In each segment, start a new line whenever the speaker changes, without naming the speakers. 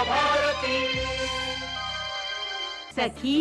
भारती।
सखी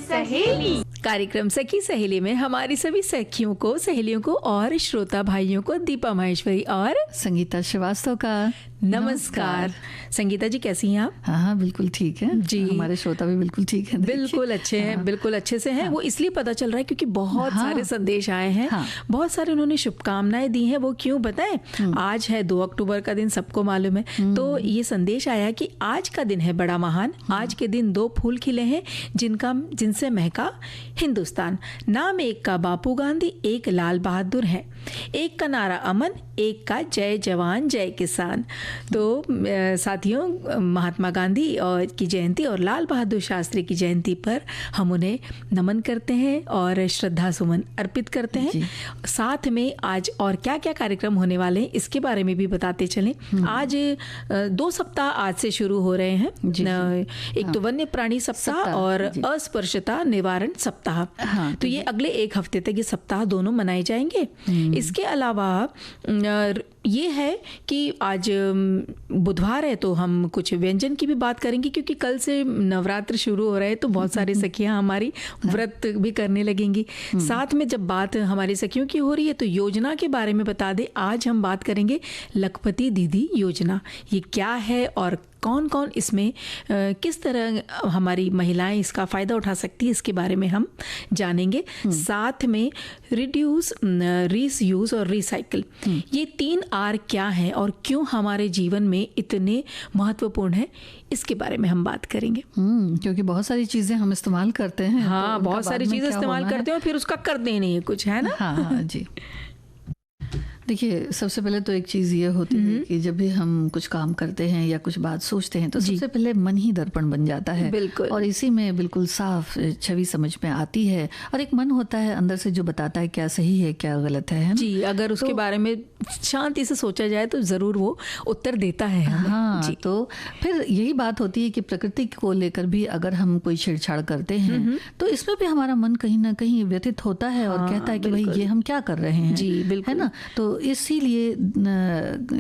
सहेली
कार्यक्रम सखी सहेली में हमारी सभी सखियों को, सहेलियों को और श्रोता भाइयों को दीपा माहेश्वरी और
संगीता श्रीवास्तव का
नमस्कार। संगीता जी कैसी हैं आप?
हाँ हाँ बिल्कुल ठीक है
जी।
हमारे श्रोता भी बिल्कुल ठीक है,
बिल्कुल अच्छे हैं, बिल्कुल अच्छे से हैं। वो इसलिए पता चल रहा है क्योंकि बहुत सारे संदेश आए हैं, बहुत सारे उन्होंने शुभकामनाएं दी हैं। वो क्यों बताएं? आज है 2 अक्टूबर का दिन, सबको मालूम है। तो ये संदेश आया कि आज का दिन है बड़ा महान। आज के दिन 2 फूल खिले हैं जिनसे महका हिंदुस्तान। नाम एक का बापू गांधी, एक लाल बहादुर है। एक का नारा अमन, एक का जय जवान जय किसान। तो साथियों, महात्मा गांधी और की जयंती और लाल बहादुर शास्त्री की जयंती पर हम उन्हें नमन करते हैं और श्रद्धा सुमन अर्पित करते हैं। साथ में आज और क्या क्या कार्यक्रम होने वाले हैं इसके बारे में भी बताते चलें। आज 2 सप्ताह आज से शुरू हो रहे हैं। एक तो वन्य प्राणी सप्ताह और अस्पृश्यता निवारण सप्ताह। तो ये अगले 1 हफ्ते तक ये सप्ताह दोनों मनाए जाएंगे। इसके अलावा ये है कि आज बुधवार है तो हम कुछ व्यंजन की भी बात करेंगे क्योंकि कल से नवरात्र शुरू हो रहे हैं तो बहुत सारी सखियां हमारी व्रत भी करने लगेंगी। साथ में जब बात हमारी सखियों की हो रही है तो योजना के बारे में बता दें, आज हम बात करेंगे लखपति दीदी योजना। ये क्या है और कौन कौन इसमें किस तरह हमारी महिलाएं इसका फ़ायदा उठा सकती है, इसके बारे में हम जानेंगे। साथ में रिड्यूस, रीयूज और रिसाइकिल, ये 3 R क्या है और क्यों हमारे जीवन में इतने महत्वपूर्ण है, इसके बारे में हम बात करेंगे।
क्योंकि बहुत सारी चीज़ें हम इस्तेमाल करते हैं।
हाँ, बहुत सारी चीज़ें इस्तेमाल करते हैं और फिर उसका करते ही नहीं है कुछ, है ना?
हाँ जी। देखिए, सबसे पहले तो एक चीज़ ये होती है कि जब भी हम कुछ काम करते हैं या कुछ बात सोचते हैं तो सबसे पहले मन ही दर्पण बन जाता है।
बिल्कुल।
और इसी में बिल्कुल साफ छवि समझ में आती है और एक मन होता है अंदर से जो बताता है क्या सही है क्या गलत है ना?
जी, अगर उसके बारे में शांति से सोचा जाए तो ज़रूर वो उत्तर देता है।
हाँ जी। तो फिर यही बात होती है कि प्रकृति को लेकर भी अगर हम कोई छेड़छाड़ करते हैं तो इसमें भी हमारा मन कहीं ना कहीं व्यथित होता है और कहता है कि भाई ये हम क्या कर रहे हैं।
जी बिल्कुल,
है ना? तो इसीलिए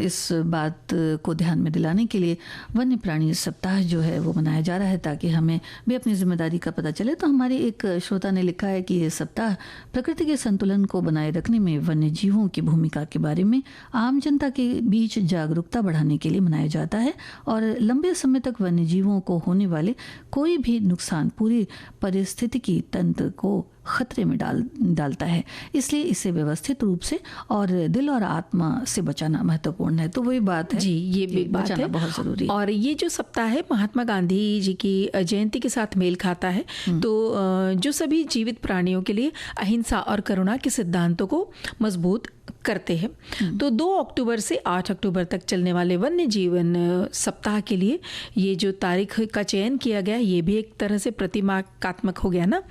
इस बात को ध्यान में दिलाने के लिए वन्य प्राणी सप्ताह जो है वो मनाया जा रहा है ताकि हमें भी अपनी जिम्मेदारी का पता चले। तो हमारे एक श्रोता ने लिखा है कि ये सप्ताह प्रकृति के संतुलन को बनाए रखने में वन्य जीवों की भूमिका के बारे में आम जनता के बीच जागरूकता बढ़ाने के लिए मनाया जाता है और लंबे समय तक वन्य जीवों को होने वाले कोई भी नुकसान पूरी पारिस्थितिकी तंत्र को खतरे में डालता है। इसलिए इसे व्यवस्थित रूप से और दिल और आत्मा से बचाना महत्वपूर्ण है। तो वही बात है
जी, ये भी बात है,
बहुत जरूरी है।
और ये जो सप्ताह है महात्मा गांधी जी की जयंती के साथ मेल खाता है। तो जो सभी जीवित प्राणियों के लिए अहिंसा और करुणा के सिद्धांतों को मजबूत करते हैं। तो 2 अक्टूबर से 8 अक्टूबर तक चलने वाले वन्य जीवन सप्ताह के लिए ये जो तारीख का चयन किया गया ये भी एक तरह से प्रतीकात्मक हो गया ना।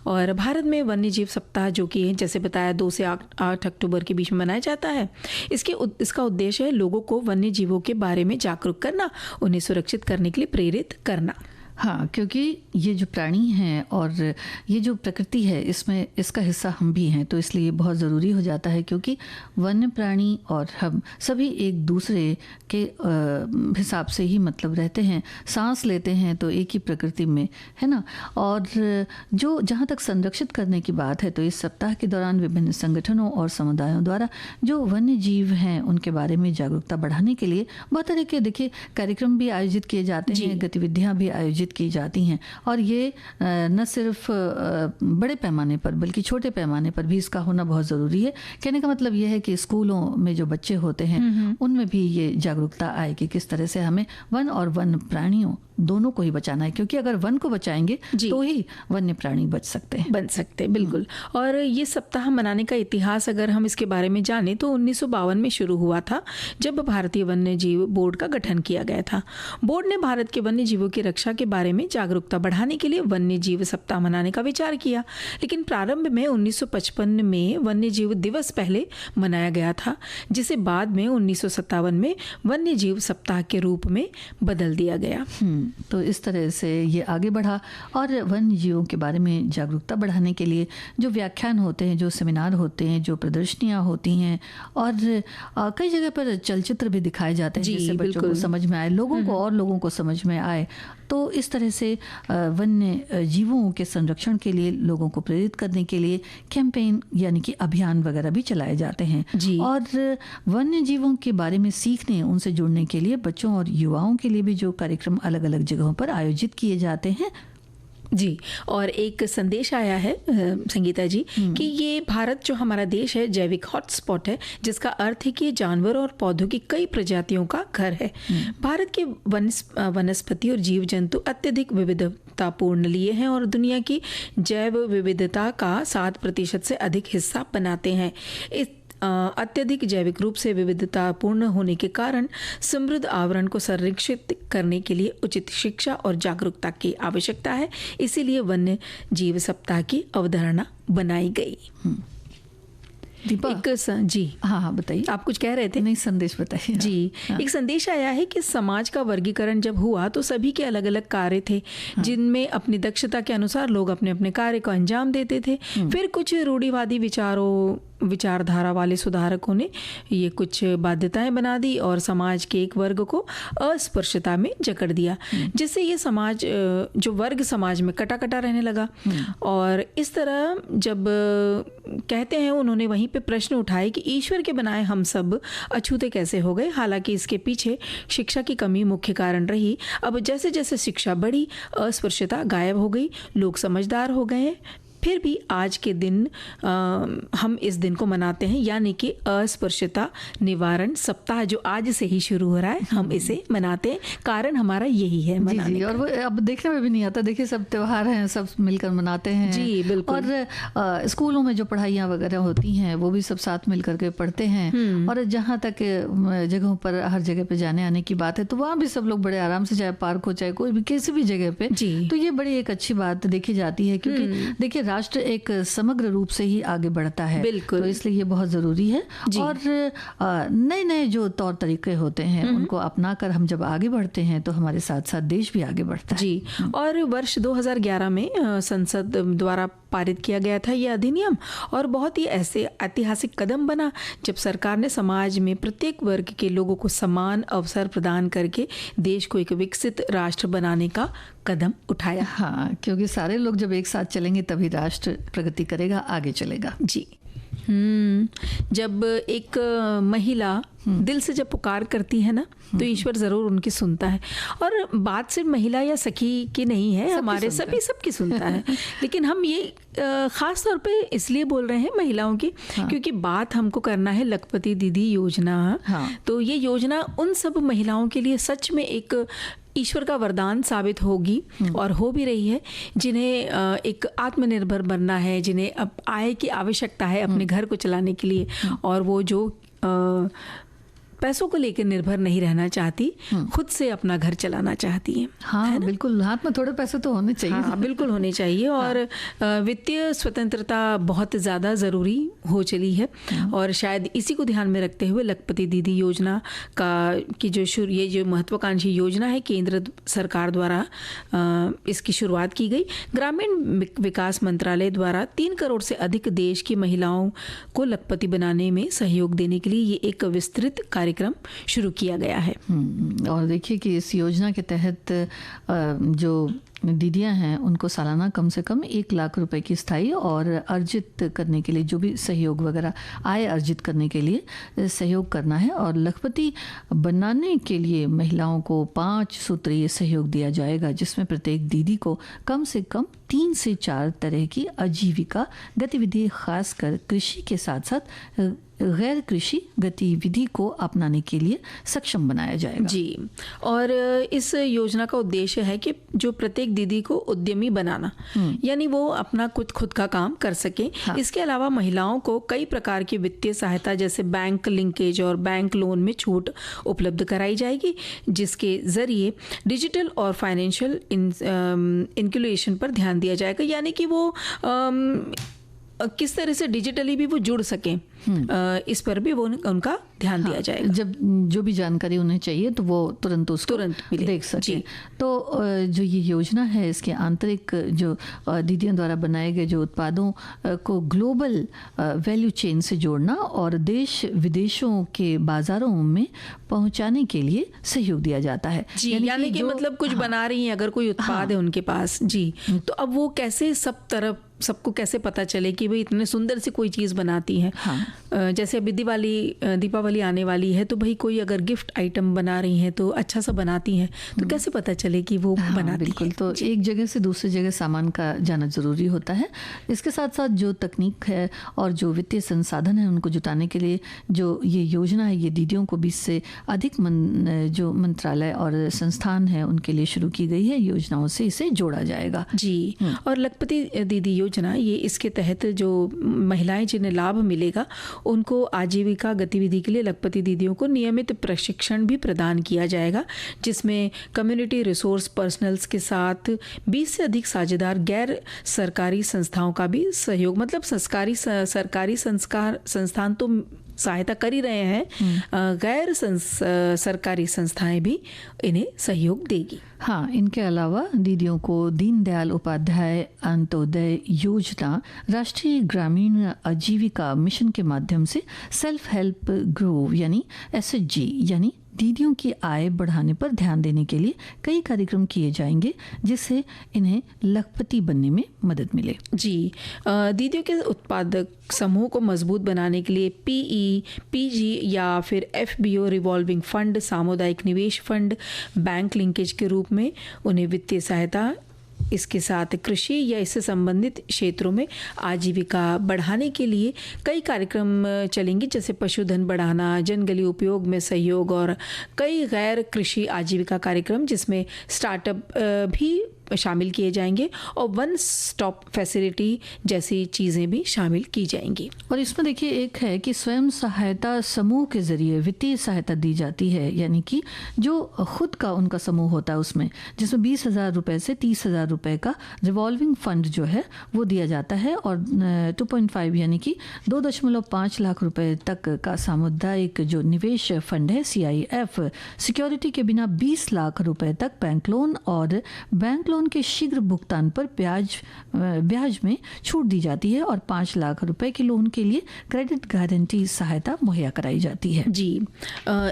और भारत में वन्य जीव सप्ताह जो कि जैसे बताया 2 से 8 अक्टूबर के बीच में मनाया जाता है। इसका उद्देश्य है लोगों को वन्य जीवों के बारे में जागरूक करना, उन्हें सुरक्षित करने के लिए प्रेरित करना।
हाँ, क्योंकि ये जो प्राणी हैं और ये जो प्रकृति है इसमें इसका हिस्सा हम भी हैं, तो इसलिए बहुत ज़रूरी हो जाता है क्योंकि वन्य प्राणी और हम सभी एक दूसरे के हिसाब से ही मतलब रहते हैं, सांस लेते हैं तो एक ही प्रकृति में, है ना। और जो जहाँ तक संरक्षित करने की बात है तो इस सप्ताह के दौरान विभिन्न संगठनों और समुदायों द्वारा जो वन्य जीव हैं उनके बारे में जागरूकता बढ़ाने के लिए बहुत तरह के देखिए कार्यक्रम भी आयोजित किए जाते हैं, गतिविधियाँ भी आयोजित की जाती हैं। और ये न सिर्फ बड़े पैमाने पर बल्कि छोटे पैमाने पर भी इसका होना बहुत ज़रूरी है। कहने का मतलब ये है कि स्कूलों में जो बच्चे होते हैं उनमें भी ये जागरूकता आए कि किस तरह से हमें वन और वन्य प्राणियों दोनों को ही बचाना है, क्योंकि अगर वन को बचाएंगे तो ही वन्य प्राणी बच सकते हैं।
बिल्कुल। और ये सप्ताह मनाने का इतिहास अगर हम इसके बारे में जाने तो 1952 में शुरू हुआ था जब भारतीय वन्य जीव बोर्ड का गठन किया गया था। बोर्ड ने भारत के वन्य जीवों की रक्षा के बारे में जागरूकता बढ़ाने के लिए वन्य जीव सप्ताह मनाने का विचार किया, लेकिन प्रारंभ में 1955 में वन्य जीव दिवस पहले मनाया गया था, जिसे बाद में 1957 में वन्य जीव सप्ताह के रूप में बदल दिया गया।
तो इस तरह से ये आगे बढ़ा और वन्य जीवों के बारे में जागरूकता बढ़ाने के लिए जो व्याख्यान होते हैं, जो सेमिनार होते हैं, जो प्रदर्शनियाँ होती हैं और कई जगह पर चलचित्र भी दिखाए जाते हैं जिससे बच्चों को समझ में आए, लोगों को और लोगों को समझ में आए। तो इस तरह से वन्य जीवों के संरक्षण के लिए लोगों को प्रेरित करने के लिए कैंपेन यानी कि अभियान वगैरह भी चलाए जाते हैं और वन्य जीवों के बारे में सीखने, उनसे जुड़ने के लिए बच्चों और युवाओं के लिए भी जो कार्यक्रम अलग अलग जगहों पर आयोजित किए जाते हैं।
जी, और एक संदेश आया है संगीता जी कि ये भारत जो हमारा देश है जैविक हॉटस्पॉट है, जिसका अर्थ है कि ये जानवर और पौधों की कई प्रजातियों का घर है। भारत के वनस्पति और जीव जंतु अत्यधिक विविधतापूर्ण लिए हैं और दुनिया की जैव विविधता का 7% से अधिक हिस्सा बनाते हैं। इस अत्यधिक जैविक रूप से विविधतापूर्ण होने के कारण समृद्ध आवरण को संरक्षित करने के लिए उचित शिक्षा और जागरूकता की आवश्यकता है। इसीलिए वन्य जीव सप्ताह की अवधारणा बनाई गई।
दीपा,
जी
हाँ बताइए,
आप कुछ कह रहे थे।
नहीं, संदेश बताइए।
जी हाँ। एक संदेश आया है कि समाज का वर्गीकरण जब हुआ तो सभी के अलग अलग कार्य थे जिनमें अपनी दक्षता के अनुसार लोग अपने अपने कार्य को अंजाम देते थे। फिर कुछ रूढ़िवादी विचारधारा वाले सुधारकों ने ये कुछ बाध्यताएं बना दी और समाज के एक वर्ग को अस्पृश्यता में जकड़ दिया, जिससे ये समाज जो वर्ग समाज में कटा कटा रहने लगा। और इस तरह जब कहते हैं उन्होंने वहीं पे प्रश्न उठाए कि ईश्वर के बनाए हम सब अछूते कैसे हो गए। हालांकि इसके पीछे शिक्षा की कमी मुख्य कारण रही। अब जैसे जैसे शिक्षा बढ़ी अस्पृश्यता गायब हो गई, लोग समझदार हो गए। फिर भी आज के दिन हम इस दिन को मनाते हैं, यानी कि अस्पृश्यता निवारण सप्ताह जो आज से ही शुरू हो रहा है, हम इसे मनाते हैं। कारण हमारा यही है मनाने
जी, और वो अब देखने में भी नहीं आता। देखिए सब त्योहार हैं, सब मिलकर मनाते हैं।
जी बिल्कुल।
और स्कूलों में जो पढ़ाइयाँ वगैरह होती हैं वो भी सब साथ मिल करके पढ़ते हैं। और जहाँ तक जगहों पर हर जगह पे जाने आने की बात है तो वहाँ भी सब लोग बड़े आराम से, चाहे पार्क हो चाहे कोई भी किसी भी जगह पे, तो ये बड़ी एक अच्छी बात देखी जाती है। क्योंकि देखिए राष्ट्र एक समग्र रूप से ही आगे बढ़ता है, बिल्कुल, तो इसलिए ये बहुत ज़रूरी है। और नए नए जो तौर तरीके होते हैं उनको अपनाकर हम जब आगे बढ़ते हैं तो हमारे साथ साथ देश भी आगे बढ़ता है।
जी, और वर्ष 2011 में संसद द्वारा पारित किया गया था यह अधिनियम, और बहुत ही ऐसे ऐतिहासिक कदम बना जब सरकार ने समाज में प्रत्येक वर्ग के लोगों को समान अवसर प्रदान करके देश को एक विकसित राष्ट्र बनाने का कदम उठाया।
हाँ, क्योंकि सारे लोग जब एक साथ चलेंगे तभी राष्ट्र प्रगति करेगा, आगे चलेगा।
जी जब एक महिला दिल से जब पुकार करती है ना तो ईश्वर जरूर उनकी सुनता है। और बात सिर्फ महिला या सखी की नहीं है, हमारे सबकी सुनता है। लेकिन हम ये खास तौर पे इसलिए बोल रहे हैं महिलाओं की, क्योंकि बात हमको करना है लखपति दीदी योजना। तो ये योजना उन सब महिलाओं के लिए सच में एक ईश्वर का वरदान साबित होगी और हो भी रही है, जिन्हें एक आत्मनिर्भर बनना है, जिन्हें अब आय की आवश्यकता है अपने घर को चलाने के लिए, और वो जो पैसों को लेकर निर्भर नहीं रहना चाहती, खुद से अपना घर चलाना चाहती है।
हाँ बिल्कुल, हाथ में थोड़े पैसे तो होने चाहिए।
हाँ बिल्कुल होने चाहिए। और वित्तीय स्वतंत्रता बहुत ज़्यादा ज़रूरी हो चली है, और शायद इसी को ध्यान में रखते हुए लखपति दीदी योजना की ये जो महत्वाकांक्षी योजना है केंद्र सरकार द्वारा इसकी शुरुआत की गई। ग्रामीण विकास मंत्रालय द्वारा 3 करोड़ से अधिक देश की महिलाओं को लखपति बनाने में सहयोग देने के लिए ये एक विस्तृत कार्यक्रम शुरू किया गया है।
और देखिए कि इस योजना के तहत जो दीदियां हैं उनको सालाना कम से कम 1 लाख रुपए की स्थायी और अर्जित करने के लिए जो भी सहयोग वगैरह आय अर्जित करने के लिए सहयोग करना है। और लखपति बनाने के लिए महिलाओं को 5 सूत्रीय सहयोग दिया जाएगा, जिसमें प्रत्येक दीदी को कम से कम 3 से 4 तरह की आजीविका गतिविधि, खासकर कृषि के साथ साथ गैर कृषि गतिविधि को अपनाने के लिए सक्षम बनाया जाएगा।
जी, और इस योजना का उद्देश्य है कि जो प्रत्येक दीदी को उद्यमी बनाना, यानी वो अपना खुद का काम कर सके। इसके अलावा महिलाओं को कई प्रकार की वित्तीय सहायता जैसे बैंक लिंकेज और बैंक लोन में छूट उपलब्ध कराई जाएगी, जिसके जरिए डिजिटल और फाइनेंशियल इनक्यूलेशन पर ध्यान दिया जाएगा। यानी कि वो किस तरह से डिजिटली भी वो जुड़ सकें, इस पर भी वो उनका ध्यान दिया जाएगा।
जब जो भी जानकारी उन्हें चाहिए तो वो तुरंत देख सके। तो जो ये योजना है, इसके आंतरिक जो दीदियों द्वारा बनाए गए जो उत्पादों को ग्लोबल वैल्यू चेन से जोड़ना और देश विदेशों के बाजारों में पहुंचाने के लिए सहयोग दिया जाता है।
यानी कि मतलब कुछ बना रही हैं, अगर कोई उत्पाद है उनके पास जी, तो अब वो कैसे सबको कैसे पता चले कि भाई इतने सुंदर सी कोई चीज़ बनाती हैं। जैसे अभी दीपावली आने वाली है, तो भाई कोई अगर गिफ्ट आइटम बना रही हैं तो अच्छा सा बनाती हैं, तो कैसे पता चले कि वो बनाती
बिल्कुल। तो एक जगह से दूसरी जगह सामान का जाना ज़रूरी होता है। इसके साथ साथ जो तकनीक है और जो वित्तीय संसाधन है उनको जुटाने के लिए जो ये योजना है, ये दीदियों को 20 से अधिक जो मंत्रालय और संस्थान है उनके लिए शुरू की गई है। योजनाओं से इसे जोड़ा जाएगा जी।
और लखपति दीदी योजना, ये इसके तहत जो महिलाएं जिन्हें लाभ मिलेगा उनको आजीविका गतिविधि के लिए लखपति दीदियों को नियमित प्रशिक्षण भी प्रदान किया जाएगा, जिसमें कम्युनिटी रिसोर्स पर्सनल्स के साथ 20 से अधिक साझेदार गैर सरकारी संस्थाओं का भी सहयोग, मतलब सरकारी संस्थान तो सहायता कर ही रहे हैं, गैर सरकारी संस्थाएं भी इन्हें सहयोग देगी।
हाँ, इनके अलावा दीदियों को दीनदयाल उपाध्याय अंत्योदय योजना, राष्ट्रीय ग्रामीण आजीविका मिशन के माध्यम से सेल्फ हेल्प ग्रुप यानी SHG यानी दीदियों की आय बढ़ाने पर ध्यान देने के लिए कई कार्यक्रम किए जाएंगे, जिससे इन्हें लखपति बनने में मदद मिले
जी। दीदियों के उत्पादक समूह को मजबूत बनाने के लिए PE, PG या फिर FBO रिवॉल्विंग फंड, सामुदायिक निवेश फंड, बैंक लिंकेज के रूप में उन्हें वित्तीय सहायता, इसके साथ कृषि या इससे संबंधित क्षेत्रों में आजीविका बढ़ाने के लिए कई कार्यक्रम चलेंगे, जैसे पशुधन बढ़ाना, जनगली उपयोग में सहयोग और कई गैर कृषि आजीविका कार्यक्रम जिसमें स्टार्टअप भी शामिल किए जाएंगे और वन स्टॉप फैसिलिटी जैसी चीज़ें भी शामिल की जाएंगी।
और इसमें देखिए एक है कि स्वयं सहायता समूह के ज़रिए वित्तीय सहायता दी जाती है, यानी कि जो खुद का उनका समूह होता है उसमें, जिसमें 20,000 रुपये से 30,000 रुपये का रिवॉल्विंग फंड जो है वो दिया जाता है और 2.5 यानी कि 2.5 लाख रुपए तक का सामुदायिक जो निवेश फंड है CIF, सिक्योरिटी के बिना 20 लाख रुपए तक बैंक लोन और बैंक लोन के शीघ्र भुगतान पर ब्याज में छूट दी जाती है और 5 लाख रुपए के लोन के लिए क्रेडिट गारंटी सहायता मुहैया कराई जाती है
जी।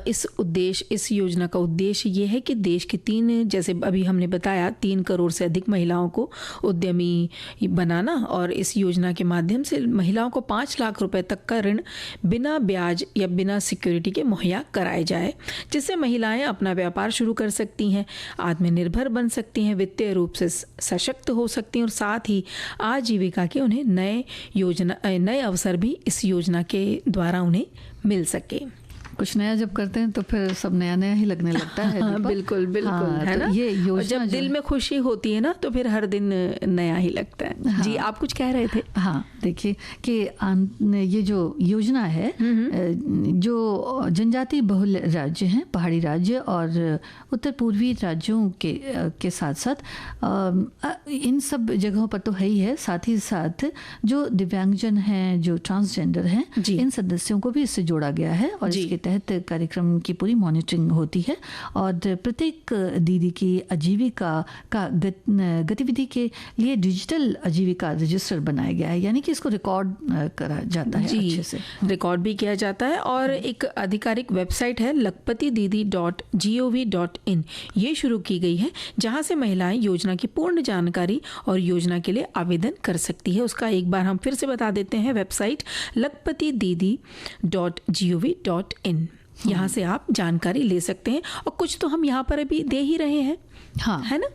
इस योजना का उद्देश्य ये है कि देश की जैसे अभी हमने बताया 3 करोड़ से अधिक महिलाओं को उद्यमी बनाना और इस योजना के माध्यम से महिलाओं को 5 लाख रुपए तक का ऋण बिना ब्याज या बिना सिक्योरिटी के मुहैया कराए जाए, जिससे महिलाएं अपना व्यापार शुरू कर सकती हैं, आत्मनिर्भर बन सकती हैं, वित्तीय रूप से सशक्त हो सकती हैं और साथ ही आजीविका के उन्हें नए अवसर भी इस योजना के द्वारा उन्हें मिल सके।
कुछ नया जब करते हैं तो फिर सब नया नया ही लगने लगता है।
बिल्कुल है ना।
ये योजना
जब दिल में खुशी होती है ना तो फिर हर दिन नया ही लगता है। जी, आप कुछ कह रहे थे।
हाँ, देखिए कि ये जो योजना है, जो जनजाति बहुल राज्य हैं, पहाड़ी राज्य और उत्तर पूर्वी राज्यों के साथ साथ इन सब जगहों पर तो है ही है, साथ ही साथ जो दिव्यांगजन हैं, जो ट्रांसजेंडर हैं, इन सदस्यों को भी इससे जोड़ा गया है और इसके तहत कार्यक्रम की पूरी मॉनिटरिंग होती है और प्रत्येक दीदी की आजीविका का गतिविधि के लिए डिजिटल आजीविका रजिस्टर बनाया गया है, यानी कि इसको रिकॉर्ड करा जाता है, अच्छे से
रिकॉर्ड भी किया जाता है। और एक आधिकारिक वेबसाइट है lakpatididi.gov.in, ये शुरू की गई है, जहां से महिलाएं योजना की पूर्ण जानकारी और योजना के लिए आवेदन कर सकती है। उसका एक बार हम फिर से बता देते हैं, वेबसाइट lakpatididi.gov.in, यहाँ से आप जानकारी ले सकते हैं और कुछ तो हम यहाँ पर अभी दे ही रहे हैं। हाँ, है ना।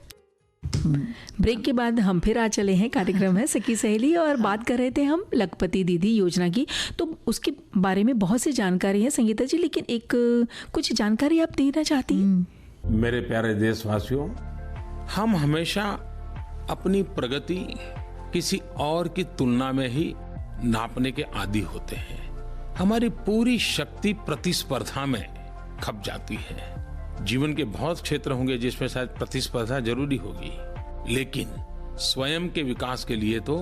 ब्रेक के बाद हम फिर आ चले हैं, कार्यक्रम है सखी सहेली और बात कर रहे थे हम लखपति दीदी योजना की, तो उसके बारे में बहुत सी जानकारी है संगीता जी, लेकिन एक कुछ जानकारी आप देना चाहती हैं?
मेरे प्यारे देशवासियों, हम हमेशा अपनी प्रगति किसी और की तुलना में ही नापने के आदी होते हैं। हमारी पूरी शक्ति प्रतिस्पर्धा में खप जाती है। जीवन के बहुत क्षेत्र होंगे जिसमें शायद प्रतिस्पर्धा जरूरी होगी, लेकिन स्वयं के विकास के लिए तो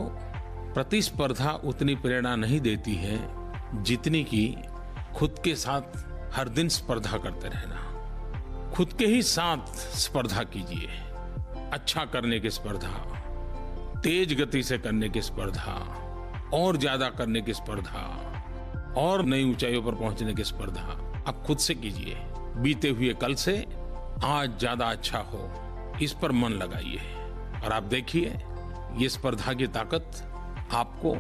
प्रतिस्पर्धा उतनी प्रेरणा नहीं देती है जितनी कि खुद के साथ हर दिन स्पर्धा करते रहना। खुद के ही साथ स्पर्धा कीजिए। अच्छा करने की स्पर्धा, तेज गति से करने की स्पर्धा, और ज्यादा करने की स्पर्धा, और नई ऊंचाइयों पर पहुंचने की स्पर्धा आप खुद से कीजिए। बीते हुए कल से आज ज्यादा अच्छा हो, इस पर मन लगाइए और आप देखिए ये स्पर्धा की ताकत आपको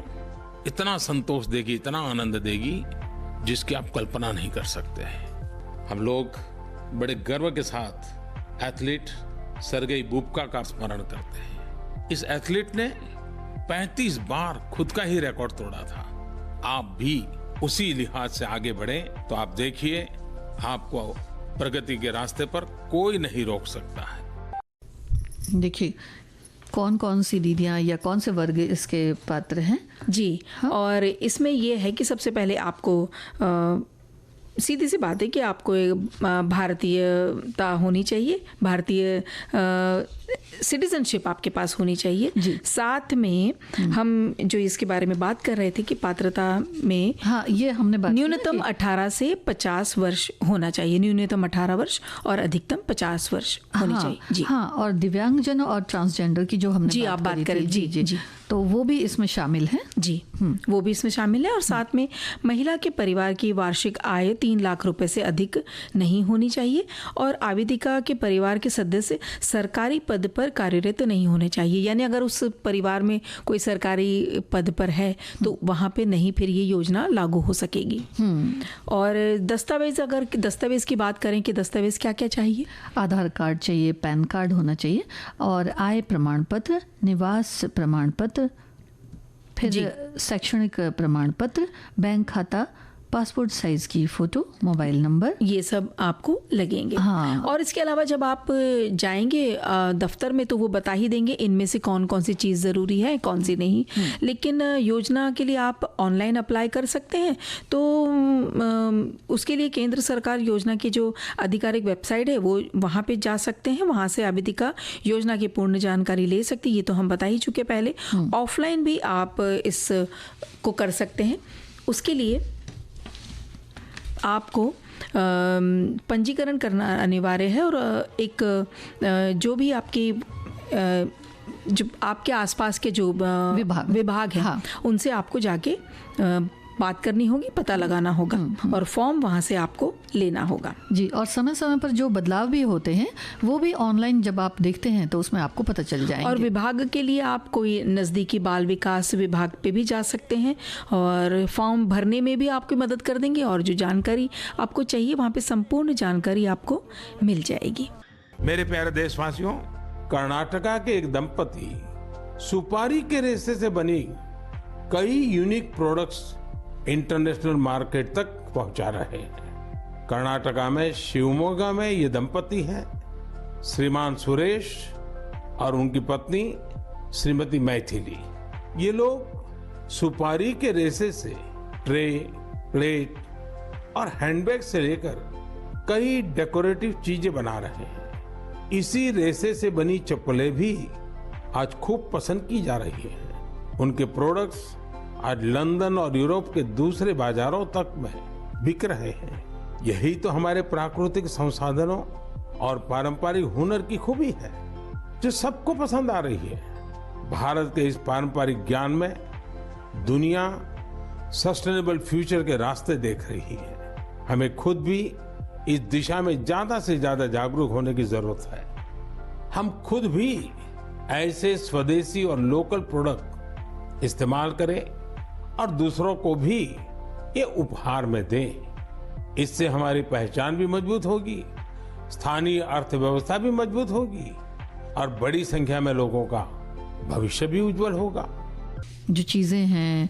इतना संतोष देगी, इतना आनंद देगी जिसकी आप कल्पना नहीं कर सकते। हम लोग बड़े गर्व के साथ एथलीट सर्गेई बुबका का स्मरण करते हैं। इस एथलीट ने 35 बार खुद का ही रिकॉर्ड तोड़ा था। आप भी उसी लिहाज से आगे बढ़े तो आप देखिए आपको प्रगति के रास्ते पर कोई नहीं रोक सकता है।
देखिए कौन कौन सी दीदियाँ या कौन से वर्ग इसके पात्र हैं
जी। हाँ? और इसमें ये है कि सबसे पहले आपको सीधी सी बात है कि आपको भारतीयता होनी चाहिए, भारतीय सिटीजनशिप आपके पास होनी चाहिए। साथ में हम जो इसके बारे में बात कर रहे थे कि पात्रता में
हाँ ये हमने बात
न्यूनतम 18 से 50 वर्ष होना चाहिए, न्यूनतम 18 वर्ष और अधिकतम 50 वर्ष होनी चाहिए। जी
हाँ, और दिव्यांगजन और ट्रांसजेंडर की जो हमने
आप बात करें जी,
तो वो भी इसमें शामिल है।
जी वो भी इसमें शामिल है। और साथ में महिला के परिवार की वार्षिक आय 3 लाख रुपए से अधिक नहीं होनी चाहिए और आवेदिका के परिवार के सदस्य सरकारी पद पर कार्यरत नहीं होने चाहिए। यानी अगर उस परिवार में कोई सरकारी पद पर है तो वहाँ पे नहीं फिर ये योजना लागू हो सकेगी। और दस्तावेज, अगर दस्तावेज की बात करें कि दस्तावेज क्या क्या चाहिए,
आधार कार्ड चाहिए, पैन कार्ड होना चाहिए और आय प्रमाण पत्र, निवास प्रमाण पत्र, फिर शैक्षणिक प्रमाण पत्र, बैंक खाता, पासपोर्ट साइज की फोटो, मोबाइल नंबर, ये सब आपको लगेंगे। हाँ। और इसके अलावा जब आप जाएंगे दफ्तर में तो वो बता ही देंगे इनमें से कौन कौन सी चीज़ ज़रूरी है, कौन सी नहीं। लेकिन योजना के लिए आप ऑनलाइन अप्लाई कर सकते हैं। तो उसके लिए केंद्र सरकार योजना की जो आधिकारिक वेबसाइट है वो वहाँ पे जा सकते हैं, वहाँ से आवेदिका योजना की पूर्ण जानकारी ले सकती है। ये तो हम बता ही चुके पहले। ऑफलाइन भी आप इस को कर सकते हैं। उसके लिए आपको पंजीकरण करना अनिवार्य है और एक जो भी आपकी जो आपके आसपास के जो विभाग है हाँ। उनसे आपको जाके बात करनी होगी, पता लगाना होगा और फॉर्म वहाँ से आपको लेना होगा। जी, और समय समय पर जो बदलाव भी होते हैं वो भी ऑनलाइन जब आप देखते हैं तो उसमें आपको पता चल जाएंगे।
और विभाग के लिए आप कोई नज़दीकी बाल विकास विभाग पे भी जा सकते हैं और फॉर्म भरने में भी आपकी मदद कर देंगे और जो जानकारी आपको चाहिए वहाँ पे संपूर्ण जानकारी आपको मिल जाएगी।
मेरे प्यारे देशवासियों, कर्नाटका के एक दंपति सुपारी के रेशे से बनी कई यूनिक प्रोडक्ट्स इंटरनेशनल मार्केट तक पहुंचा रहे हैं। कर्नाटका में शिवमोगा में ये दंपति हैं, श्रीमान सुरेश और उनकी पत्नी श्रीमती मैथिली। ये लोग सुपारी के रेशे से ट्रे, प्लेट और हैंडबैग से लेकर कई डेकोरेटिव चीजें बना रहे हैं। इसी रेशे से बनी चप्पलें भी आज खूब पसंद की जा रही हैं। उनके प्रोडक्ट्स आज लंदन और यूरोप के दूसरे बाजारों तक में बिक रहे हैं। यही तो हमारे प्राकृतिक संसाधनों और पारंपरिक हुनर की खूबी है जो सबको पसंद आ रही है। भारत के इस पारंपरिक ज्ञान में दुनिया सस्टेनेबल फ्यूचर के रास्ते देख रही है। हमें खुद भी इस दिशा में ज्यादा से ज्यादा जागरूक होने की जरूरत है। हम खुद भी ऐसे स्वदेशी और लोकल प्रोडक्ट इस्तेमाल करें और दूसरों को भी ये उपहार में दें। इससे हमारी पहचान भी मजबूत होगी, स्थानीय अर्थव्यवस्था भी मजबूत होगी और बड़ी संख्या में लोगों का भविष्य भी उज्जवल होगा।
जो चीज़ें हैं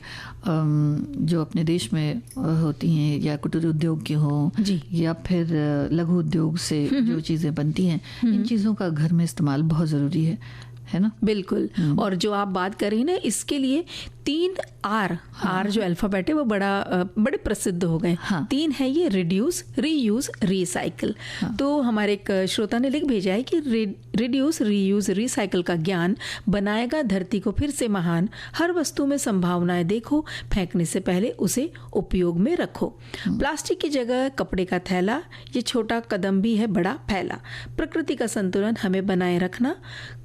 जो अपने देश में होती हैं या कुटीर उद्योग की हो या फिर लघु उद्योग से जो चीज़ें बनती हैं, इन चीज़ों का घर में इस्तेमाल बहुत ज़रूरी है ना।
बिल्कुल। और जो आप बात कर रही हैं ना, इसके लिए 3 आर जो अल्फाबेट है वो बड़े प्रसिद्ध हो गए। 3 है ये, रिड्यूस, रीयूज, रिसाइकिल। तो हमारे एक श्रोता ने लिख भेजा है कि रिड्यूस, रीयूज, रिसाइकिल का ज्ञान बनाएगा धरती को फिर से महान। हर वस्तु में संभावनाएं देखो, फेंकने से पहले उसे उपयोग में रखो। प्लास्टिक की जगह कपड़े का थैला, ये छोटा कदम भी है बड़ा फैला। प्रकृति का संतुलन हमें बनाए रखना,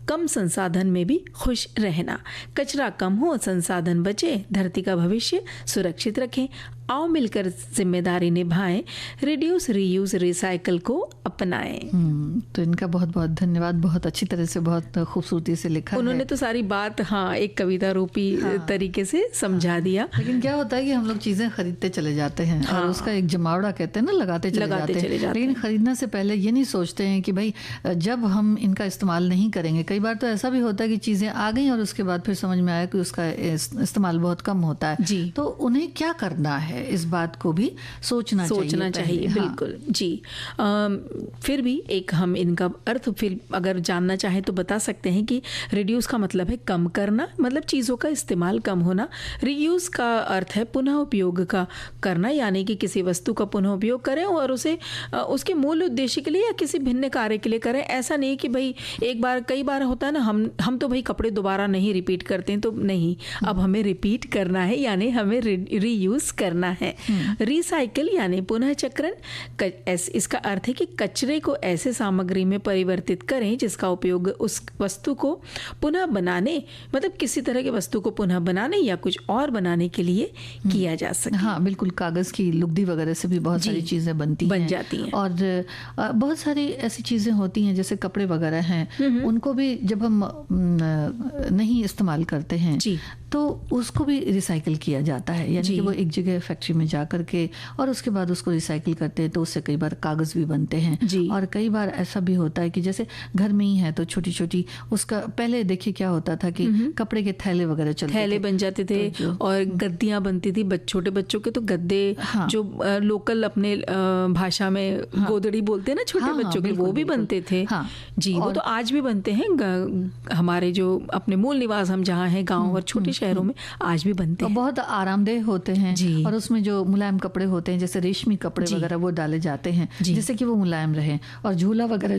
कम संसाधन में भी खुश रहना। कचरा कम हो, संसाधन बचे, धरती का भविष्य सुरक्षित रखें। आओ मिलकर जिम्मेदारी निभाएं, रिड्यूस, रीयूज, रिसाइकल को अपनाएं।
तो इनका बहुत बहुत धन्यवाद, बहुत अच्छी तरह से, बहुत खूबसूरती से लिखा
उन्होंने
है।
तो सारी बात एक कविता रूपी तरीके से समझा दिया।
लेकिन क्या होता है कि हम लोग चीजें खरीदते चले जाते हैं और उसका एक जमावड़ा कहते हैं ना, लगाते चले जाते हैं। लेकिन खरीदने से पहले ये नहीं सोचते हैं कि भाई जब हम इनका इस्तेमाल नहीं करेंगे, कई बार तो ऐसा भी होता है कि चीजें आ गई और उसके बाद फिर समझ में आया कि उसका इस्तेमाल बहुत कम होता है
जी।
तो उन्हें क्या करना है, इस बात को भी सोचना चाहिए।
बिल्कुल जी। फिर भी एक हम इनका अर्थ फिर अगर जानना चाहें तो बता सकते हैं कि रिड्यूस का मतलब है कम करना, मतलब चीज़ों का इस्तेमाल कम होना। रीयूज का अर्थ है पुनः उपयोग का करना, यानी कि किसी वस्तु का पुनः उपयोग करें और उसे उसके मूल उद्देश्य के लिए या किसी भिन्न कार्य के लिए करें। ऐसा नहीं कि भाई कई बार होता है ना, हम तो भाई कपड़े दोबारा नहीं रिपीट करते हैं, तो नहीं, अब हमें रिपीट करना है, यानी हमें रीयूज करना है। रिसाइकिल यानी पुनः चक्रण, इसका अर्थ है कि कचरे को ऐसे सामग्री में परिवर्तित करें जिसका उपयोग उस वस्तु को पुनः बनाने, मतलब किसी तरह की वस्तु को पुनः बनाने या कुछ और बनाने के लिए किया जा सके।
हाँ बिल्कुल, कागज की लुगदी वगैरह से भी बहुत सारी चीजें बन
जाती हैं।
और बहुत सारी ऐसी चीजें होती हैं जैसे कपड़े वगैरह हैं, उनको भी जब हम नहीं इस्तेमाल करते हैं तो उसको भी रिसाइकिल किया जाता है, यानी कि वो एक जगह फैक्ट्री में जा करके और उसके बाद उसको रिसाइकिल करते हैं, तो उससे कई बार कागज भी बनते हैं। और कई बार ऐसा भी होता है कि जैसे घर में ही है तो छोटी छोटी उसका, पहले देखिए क्या होता था कि कपड़े के थैले वगैरह चलते
थैले बन जाते थे और गद्दियां बनती थी, छोटे बच्चों के तो गद्दे जो लोकल अपने भाषा में गोदड़ी बोलते हैं ना छोटे बच्चों के, वो भी बनते थे जी। वो तो आज भी बनते हैं, हमारे जो अपने मूल निवास हम जहाँ हैं गाँव और छोटे शहरों में आज भी बनते हैं।
बहुत आरामदेह होते हैं और उसमें जो मुलायम कपड़े होते हैं जैसे रेशमी कपड़े वगैरह वो डाले जाते हैं जिससे कि वो मुलायम रहे। और झूला वगैरह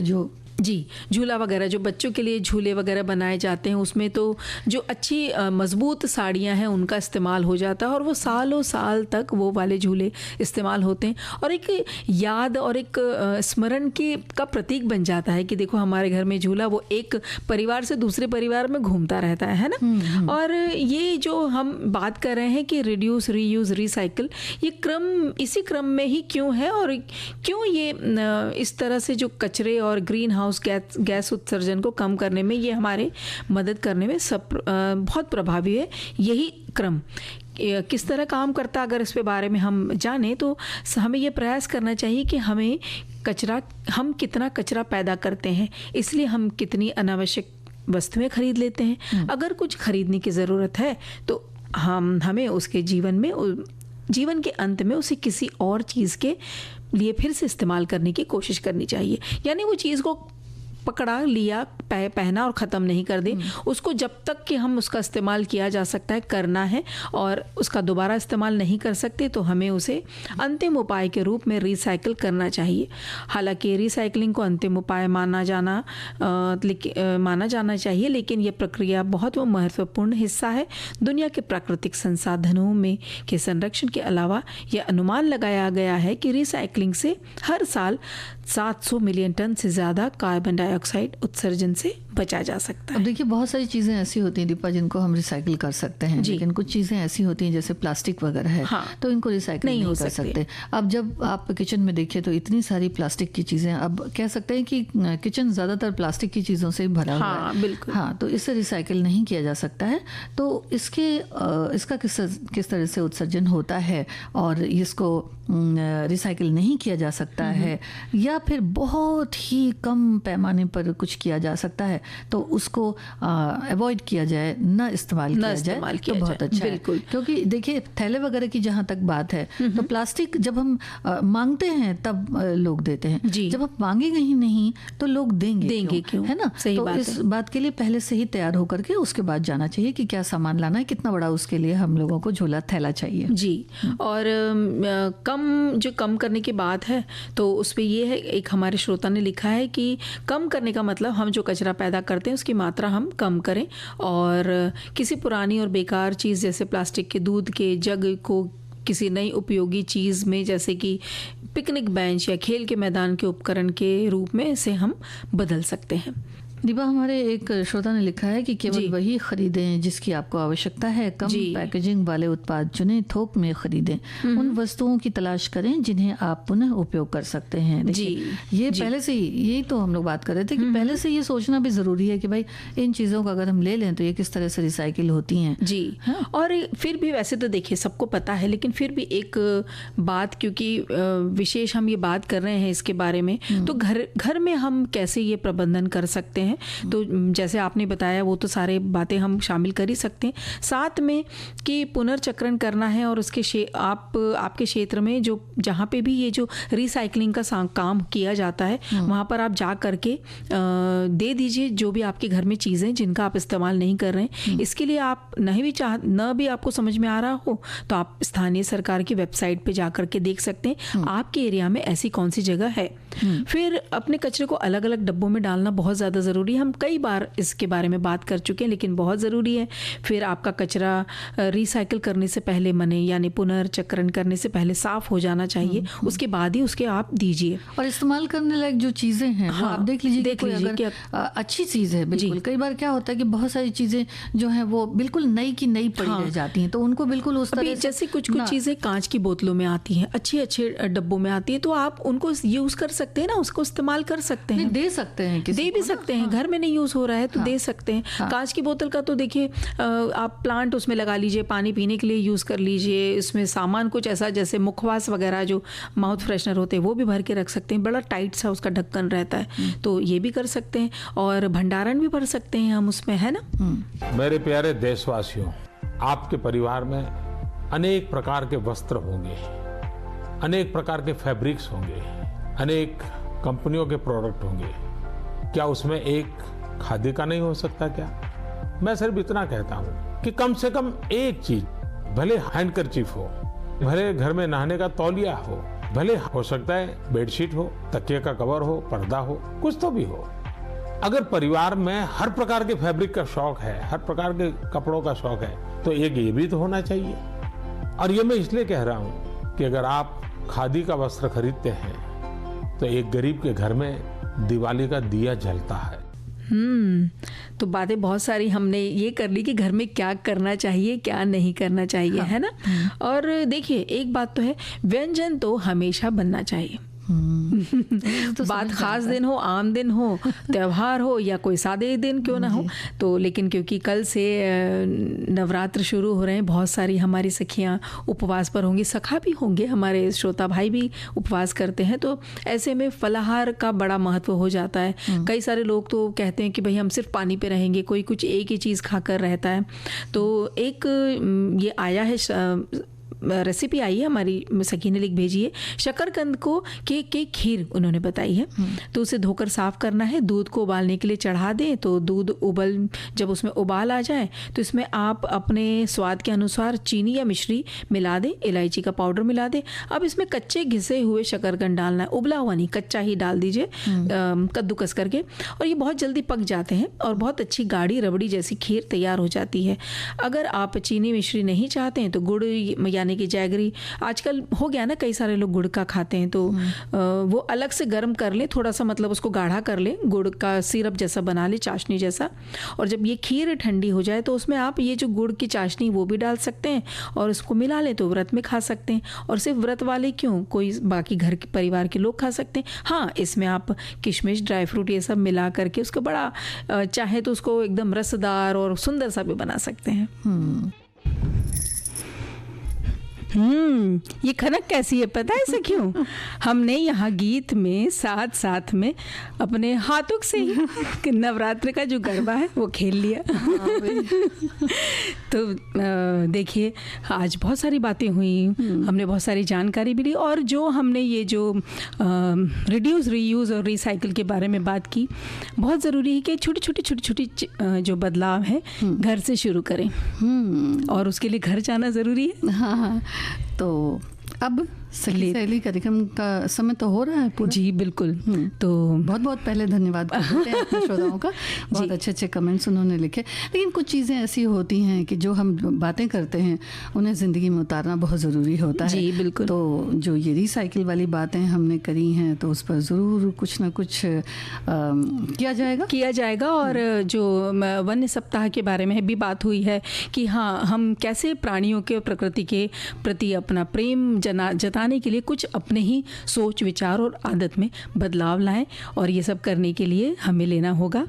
झूला वगैरह जो बच्चों के लिए झूले वगैरह बनाए जाते हैं, उसमें तो जो अच्छी मजबूत साड़ियां हैं उनका इस्तेमाल हो जाता है और वो सालों साल तक वो वाले झूले इस्तेमाल होते हैं और एक याद और एक स्मरण का प्रतीक बन जाता है कि देखो हमारे घर में झूला, वो एक परिवार से दूसरे परिवार में घूमता रहता है ना। और ये जो हम बात कर रहे हैं कि रिड्यूस, रीयूज, रिसाइकिल, ये इसी क्रम में ही क्यों है और क्यों ये इस तरह से जो कचरे और ग्रीन हाउस गैस उत्सर्जन को कम करने में ये हमारे मदद करने में बहुत प्रभावी है। यही क्रम किस तरह काम करता, अगर इस पे बारे में हम जाने तो हमें ये प्रयास करना चाहिए कि हम कितना कचरा पैदा करते हैं, इसलिए हम कितनी अनावश्यक वस्तुएं खरीद लेते हैं। अगर कुछ खरीदने की ज़रूरत है तो हमें उसके जीवन के अंत में उसे किसी और चीज़ के लिए फिर से इस्तेमाल करने की कोशिश करनी चाहिए। यानी वो चीज़ को पकड़ा लिया, पहना और ख़त्म नहीं कर दे, उसको जब तक कि हम उसका इस्तेमाल किया जा सकता है करना है और उसका दोबारा इस्तेमाल नहीं कर सकते तो हमें उसे अंतिम उपाय के रूप में रिसाइकिल करना चाहिए। हालांकि रिसाइकलिंग को अंतिम उपाय माना जाना चाहिए, लेकिन यह प्रक्रिया बहुत महत्वपूर्ण हिस्सा है। दुनिया के प्राकृतिक संसाधनों में के संरक्षण के अलावा यह अनुमान लगाया गया है कि रिसाइकलिंग से हर साल 700 मिलियन टन से ज़्यादा कार्बन डाइऑक्साइड उत्सर्जन से बचा जा सकता है। अब देखिए बहुत सारी चीज़ें ऐसी होती हैं दीपा जिनको हम रिसाइकिल कर सकते हैं, लेकिन कुछ चीज़ें ऐसी होती हैं जैसे प्लास्टिक वगैरह है तो इनको रिसाइकिल नहीं कर सकते। अब जब आप किचन में देखिए तो इतनी सारी प्लास्टिक की चीज़ें, अब कह सकते हैं कि किचन ज़्यादातर प्लास्टिक की चीज़ों से भरा हुआ है।
बिल्कुल
तो इससे रिसाइकिल नहीं किया जा सकता है। तो इसका किस तरह से उत्सर्जन होता है और इसको रिसाइकिल नहीं किया जा सकता है या फिर बहुत ही कम पैमाने पैमाने पर कुछ किया जा सकता है तो उसको अवॉइड किया जाए, न इस्तेमाल किया जाए तो बहुत अच्छा है। क्योंकि देखिए थैले वगैरह की जहाँ तक बात है तो प्लास्टिक जब हम मांगते हैं तब लोग देते हैं, जब हम मांगेंगे ही नहीं तो लोग देंगे क्यों? है ना? सही तो इस बात के लिए पहले से ही तैयार होकर के उसके बाद जाना चाहिए कि क्या सामान लाना है, कितना बड़ा उसके लिए हम लोगों को झोला थैला चाहिए
जी। और कम करने की बात है तो उस पे ये है, एक हमारे श्रोता ने लिखा है कि कम करने का मतलब हम जो कचरा पैदा करते हैं उसकी मात्रा हम कम करें और किसी पुरानी और बेकार चीज़ जैसे प्लास्टिक के दूध के जग को किसी नई उपयोगी चीज़ में, जैसे कि पिकनिक बेंच या खेल के मैदान के उपकरण के रूप में इसे हम बदल सकते हैं।
दीपा, हमारे एक श्रोता ने लिखा है कि केवल वही खरीदें जिसकी आपको आवश्यकता है, कम पैकेजिंग वाले उत्पाद चुनें, थोक में खरीदें, उन वस्तुओं की तलाश करें जिन्हें आप पुनः उपयोग कर सकते हैं। ये पहले से ही, यही तो हम लोग बात कर रहे थे कि पहले से ये सोचना भी जरूरी है कि भाई इन चीज़ों का अगर हम ले लें तो ये किस तरह से रिसाइकिल होती हैं।
जी हाँ। और फिर भी वैसे तो देखिए सबको पता है, लेकिन फिर भी एक बात, क्योंकि विशेष हम ये बात कर रहे हैं इसके बारे में, तो घर में हम कैसे ये प्रबंधन कर सकते हैं। तो जैसे आपने बताया वो तो सारे बातें हम शामिल कर ही सकते हैं, साथ में कि पुनर्चक्रण करना है और उसके आपके क्षेत्र में जो जहाँ पे भी ये जो रिसाइकलिंग का काम किया जाता है वहाँ पर आप जा करके दे दीजिए जो भी आपके घर में चीज़ें जिनका आप इस्तेमाल नहीं कर रहे हैं। इसके लिए आप न भी आपको समझ में आ रहा हो तो आप स्थानीय सरकार की वेबसाइट पे जा करके देख सकते हैं आपके एरिया में ऐसी कौन सी जगह है। फिर अपने कचरे को अलग अलग डब्बों में डालना बहुत ज़्यादा ज़रूरी है। हम कई बार इसके बारे में बात कर चुके हैं, लेकिन बहुत ज़रूरी है। फिर आपका कचरा रिसाइकिल करने से पहले यानी पुनर्चक्रण करने से पहले साफ हो जाना चाहिए, उसके बाद ही उसके आप दीजिए।
और इस्तेमाल करने लायक जो चीज़ें हैं वो आप देख लीजिए कि अच्छी चीज़ है बिल्कुल। कई बार क्या होता है कि बहुत सारी चीज़ें जो हैं वो बिल्कुल नई की नई पड़ी रह जाती हैं, तो उनको बिल्कुल उस तरह
जैसे कुछ चीज़ें कांच की बोतलों में आती हैं, अच्छे डब्बों में आती है, तो आप उनको यूज़ कर सकते हैं ना, उसको इस्तेमाल कर सकते हैं,
दे सकते हैं,
दे भी सकते हैं। घर में नहीं यूज़ हो रहा है तो दे सकते हैं। कांच की बोतल का तो देखिए आप प्लांट उसमें लगा लीजिए, पानी पीने के लिए यूज़ कर लीजिए, इसमें सामान कुछ ऐसा जैसे मुखवास वगैरह जो माउथ फ्रेशनर होते हैं वो भी भर के रख सकते हैं, बड़ा टाइट सा उसका ढक्कन रहता है, तो ये भी कर सकते हैं। और भंडारण भी भर सकते हैं हम उसमें, है ना।
मेरे प्यारे देशवासियों, आपके परिवार में अनेक प्रकार के वस्त्र होंगे, अनेक प्रकार के फैब्रिक्स होंगे, अनेक कंपनियों के प्रोडक्ट होंगे। क्या उसमें एक खादी का नहीं हो सकता क्या? मैं सिर्फ इतना कहता हूं कि कम से कम एक चीज, भले हैंडकरचीफ हो, भले घर में नहाने का तौलिया हो, भले हो सकता है बेडशीट हो, तकिए का कवर हो, पर्दा हो, कुछ तो भी हो। अगर परिवार में हर प्रकार के फैब्रिक का शौक है, हर प्रकार के कपड़ों का शौक है, तो एक ये भी तो होना चाहिए। और ये मैं इसलिए कह रहा हूं कि अगर आप खादी का वस्त्र खरीदते हैं तो एक गरीब के घर में दिवाली का दिया जलता है।
तो बातें बहुत सारी हमने ये कर ली कि घर में क्या करना चाहिए, क्या नहीं करना चाहिए, है ना। और देखिए एक बात तो है, व्यंजन तो हमेशा बनना चाहिए। तो बात खास दिन हो, आम दिन हो, त्योहार हो या कोई सादे दिन क्यों ना हो, तो लेकिन क्योंकि कल से नवरात्र शुरू हो रहे हैं, बहुत सारी हमारी सखियां उपवास पर होंगी, सखा भी होंगे, हमारे श्रोता भाई भी उपवास करते हैं, तो ऐसे में फलाहार का बड़ा महत्व हो जाता है। कई सारे लोग तो कहते हैं कि भाई हम सिर्फ पानी पे रहेंगे, कोई कुछ एक ही चीज़ खाकर रहता है। तो एक ये आया है रेसिपी आई है, हमारी सखी ने लिख भेजी है, शकरकंद को के खीर उन्होंने बताई है। तो उसे धोकर साफ करना है, दूध को उबालने के लिए चढ़ा दें, तो दूध जब उसमें उबाल आ जाए तो इसमें आप अपने स्वाद के अनुसार चीनी या मिश्री मिला दें, इलायची का पाउडर मिला दें। अब इसमें कच्चे घिसे हुए शकरकंद डालना है, उबला हुआ नहीं, कच्चा ही डाल दीजिए कद्दूकस करके, और ये बहुत जल्दी पक जाते हैं और बहुत अच्छी गाढ़ी रबड़ी जैसी खीर तैयार हो जाती है। अगर आप चीनी मिश्री नहीं चाहते हैं तो गुड़ यानी कि जैगरी, आजकल हो गया ना, कई सारे लोग गुड़ का खाते हैं, तो वो अलग से गर्म कर लें, थोड़ा सा मतलब उसको गाढ़ा कर लें, गुड़ का सिरप जैसा बना लें, चाशनी जैसा। और जब ये खीर ठंडी हो जाए तो उसमें आप ये जो गुड़ की चाशनी वो भी डाल सकते हैं और उसको मिला लें, तो व्रत में खा सकते हैं। और सिर्फ व्रत वाले क्यों, कोई बाकी घर के परिवार के लोग खा सकते हैं। हाँ, इसमें आप किशमिश, ड्राई फ्रूट ये सब मिला करके उसको बड़ा चाहे तो उसको एकदम रसदार और सुंदर सा भी बना सकते हैं। ये खनक कैसी है पता है ऐसा क्यों? हमने यहाँ गीत में साथ साथ में अपने हाथों से ही नवरात्र का जो गरबा है वो खेल लिया। तो देखिए आज बहुत सारी बातें हुई, हमने बहुत सारी जानकारी भी ली, और जो हमने ये जो रिड्यूस, रीयूज और रिसाइकिल के बारे में बात की, बहुत ज़रूरी है कि छोटी छोटी जो बदलाव है घर से शुरू करें, और उसके लिए घर जाना ज़रूरी है।
हाँ, तो अब सहेली कार्यक्रम का समय तो हो रहा है पूरा।
जी बिल्कुल। तो
बहुत बहुत पहले धन्यवाद करते हैं अपने श्रोताओं का, बहुत अच्छे अच्छे कमेंट्स उन्होंने लिखे। लेकिन कुछ चीज़ें ऐसी होती हैं कि जो हम बातें करते हैं उन्हें ज़िंदगी में उतारना बहुत ज़रूरी होता है।
जी बिल्कुल।
तो जो ये रिसाइकिल वाली बातें हमने करी हैं तो उस पर ज़रूर कुछ ना कुछ किया जाएगा।
और जो वन्य सप्ताह के बारे में भी बात हुई है कि हाँ, हम कैसे प्राणियों के, प्रकृति के प्रति अपना प्रेम जताने के लिए कुछ अपने ही सोच, विचार और आदत में बदलाव लाएं, और ये सब करने के लिए हमें लेना होगा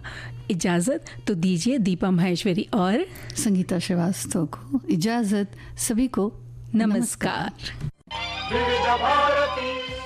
इजाज़त। तो दीजिए दीपा माहेश्वरी और
संगीता श्रीवास्तव को इजाज़त। सभी को
नमस्कार।
विविध भारती।